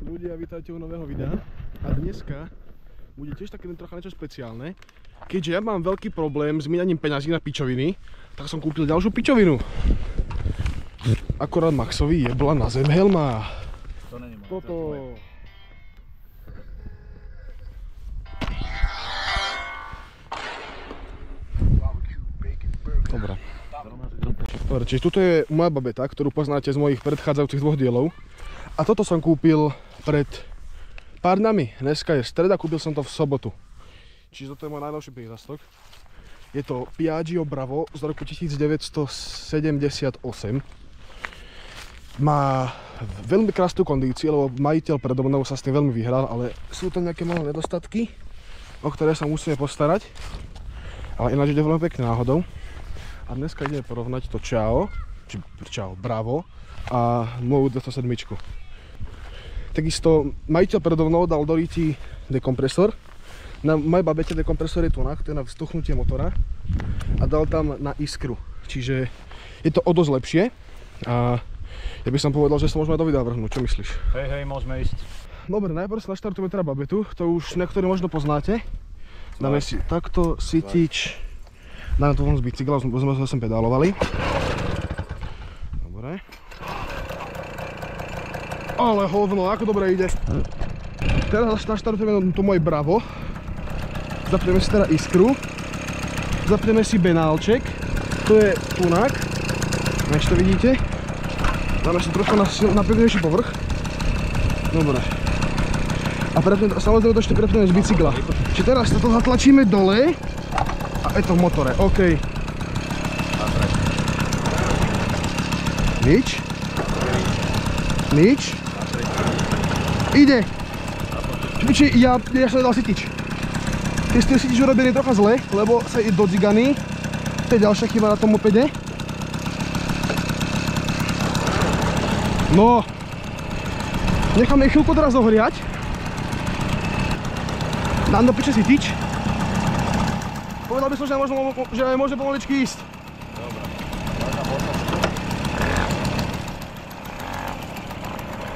Ľudia, vítajte u nového videa. A dneska bude tiež také trocha niečo špeciálne. Keďže ja mám veľký problém s míňaním peňazí na pičoviny, tak som kúpil ďalšiu pičovinu. Akorát Maxovi jebla na zem helma. To není moc. Toto. Dobre, čiže tuto je moja babeta, ktorú poznáte z mojich predchádzajúcich dvoch dielov. A toto som kúpil pred pár dňami. Dneska je streda, kúpil som to v sobotu. Čiže toto je môj najnovší prírastok. Je to Piaggio Bravo z roku 1978. Má veľmi krásnu kondíciu, lebo majiteľ predo mnou sa s tým veľmi vyhral, ale sú tam nejaké malé nedostatky, o ktoré sa musíme postarať. Ale ináč ide veľmi pekne náhodou. A dneska ideme porovnať to Ciao Bravo a moju 207. Takisto majiteľ predo mnou dal do riti dekompresor. Na mojej babete dekompresor je tunak, to je na vztuchnutie motora. A dal tam na iskru. Čiže je to o dosť lepšie. A ja by som povedal, že sa môžeme do videa vrhnúť. Čo myslíš? Hej, môžeme ísť. Dobre, najprv si naštartujeme teda babetu. To už niektorí možno poznáte. Dáme si takto sytič. Dáme to von z bicykla, sme sa sem pedálovali. Dobre. Ale hovno, ako dobre ide. Teraz naštartujeme to moje Bravo. Zapneme si teda iskru. Zapneme si benálček. To je tunak. Než to vidíte. Dáme si trošku na pevnejší povrch. Dobre. A samozrejme to ešte prepneme z bicykla. Čiže teraz toto zatlačíme dole. A je to v motore, OK. Nič. Nič. Ide. Čiže ja som nedal sytič. Ty ste sytič urobený trocha zle, lebo sa je dodziganý. To je ďalšia chyba na tom mopede. No. Necháme chvíľku teraz zohriať. Dám do piče sytič. Povedal by som, že môže pomaličky ísť.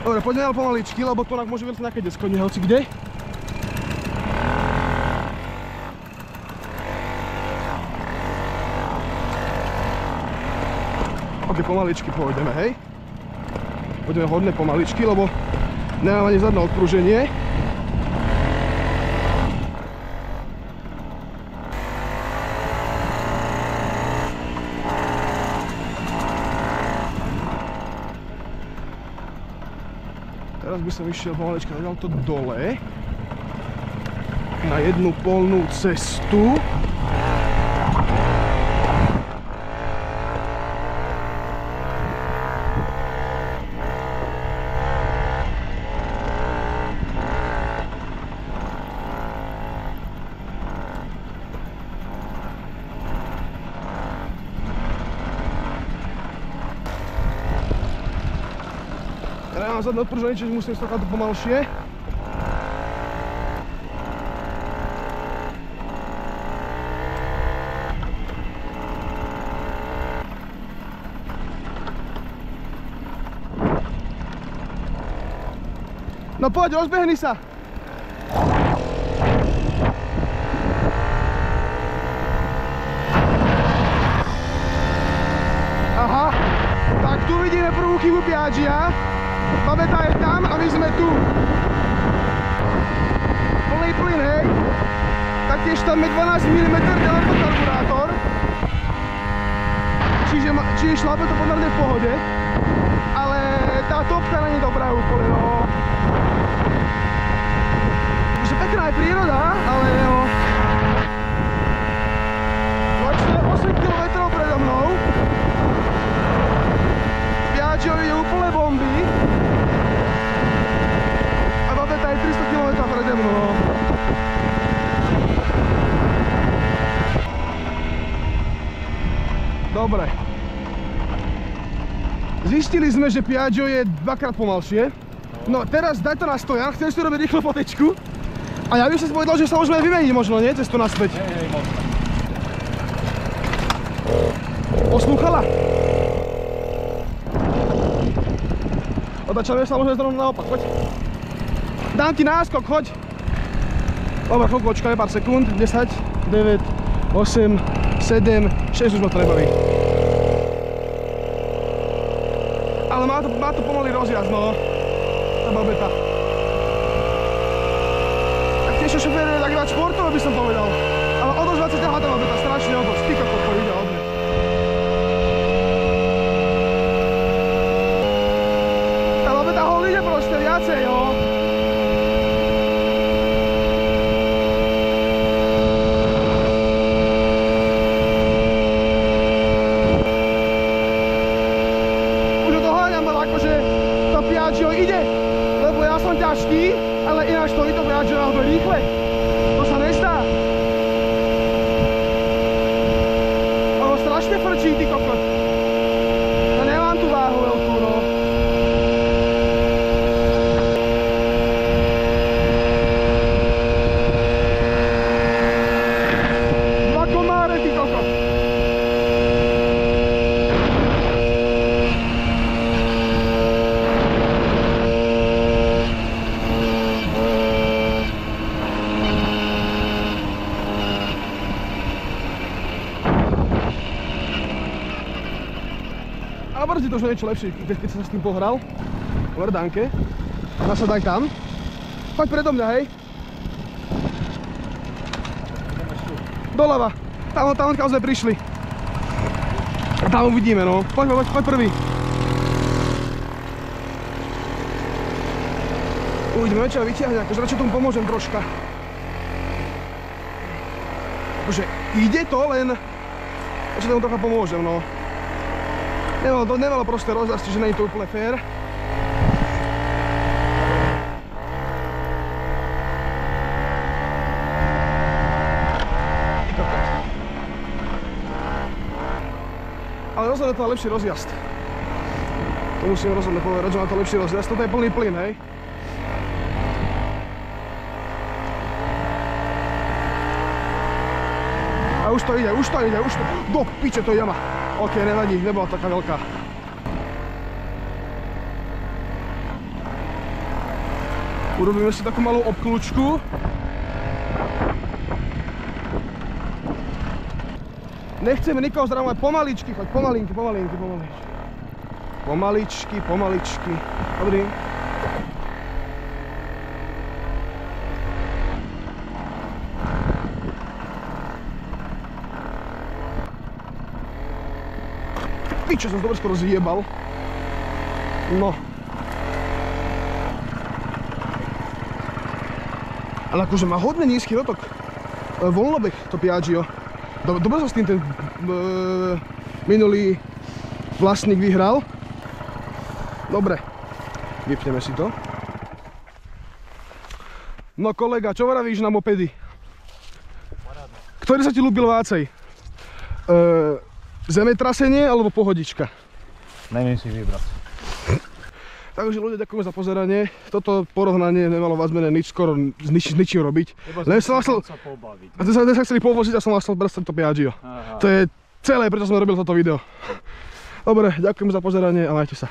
Dobre, poďme ale pomaličky, lebo to môže vyletieť nejaké desko, nie hoci kde. Ok, pomaličky pôjdeme, hej. Pôjdeme hodne pomaličky, lebo nemám ani zadné odprúženie. Teraz by som išiel pomalička dal to dole na jednu polnú cestu. Ja mám zadné odprúženie, čiže musím skakať pomalšie. No poď, rozbehni sa! Aha, tak tu vidíme prvú chybu Piaggia. Babeta je tam a my sme tu. Plný plyn, hej. Taktiež tam je 12 mm karburátor. Čiže šlape to pomerne v pohode. Ale tá topka není dobrá úplne, no. Takže pekná je príroda, ale no. 8 km predo mnou. Piaggio ide úplne bomby. A babeta je 300 km prede mnou. Dobre. Zistili sme, že Piaggio je dvakrát pomalšie. No teraz daj to na stojan, chcem si robiť rýchlo fotečku. A ja by som si povedal, že sa môžeme vymeniť možno, nie? Cestu naspäť. Hej, možno. Poslúchala? Otačame sa môžeme zrovna naopak, poď. Dám ti náskok, choď. Dobre, chvíľku počkaj, pár sekúnd. 10, 9, 8, 7, 6 už ma to nebaví. Ale má to pomalý rozjazd, no. Tá babeta. Tak tiež šofér je tak viac športové, by som povedal. Ale o dosť 20 ťahá tá babeta, strašne o dosť. Ty kokos, ide od mňa. Tá babeta hol ide proste viacej, jo. Ide, lebo ja som ťažký, ale ináč to ide viac, že alebo rýchle. To sa nestá. Ono strašne frčí, ty kokot. Ja nemám tú váhu veľkú, no. Dva komáre, ty kokot. A brzy to už niečo lepšie, keď sa s tým pohral. Verdánke. Nasadaj tam. Choď predo mňa, hej. Doľava. Tam odkiaľ sme prišli. A tam uvidíme, no. Poď prvý. Uvidíme, čo vyťahne, akože radšej tomu pomôžem troška. Akože ide to, len radšej tomu trocha pomôžem, no. Nemalo proste rozjazd, čiže nie je to úplne fér. Ale rozhodne to má lepší rozjazd. To musím rozhodne povedať, že má to lepší rozjazd. Toto je plný plyn, hej. A už to ide. Do piče, to je jama. OK, nevadí, nebola taká veľká. Urobíme si takú malú obklúčku. Nechceme nikoho zramovať, pomaličky, choď, pomalinky. Pomaličky. Dobrý. Čo som dobre skoro zjebal. No. Ale akože má hodne nízky dotok. Voľnobeh to Piaggio. Dobre sa s tým ten minulý vlastník vyhral. Dobre. Vypneme si to. No kolega, čo vravíš na mopedy? Ktorý sa ti ľúbil vácej? Zemetrasenie alebo pohodička? Neviem si vybrať. Takže ľudia, ďakujem za pozeranie. Toto porovnanie nemalo vás mene nič skoro s ničím robiť. Len som chcel sa pobaviť. A sme sa chceli povoziť a som vás chcel brať to Piaggio. To je celé, prečo sme robili toto video. Dobre, ďakujem za pozeranie a majte sa.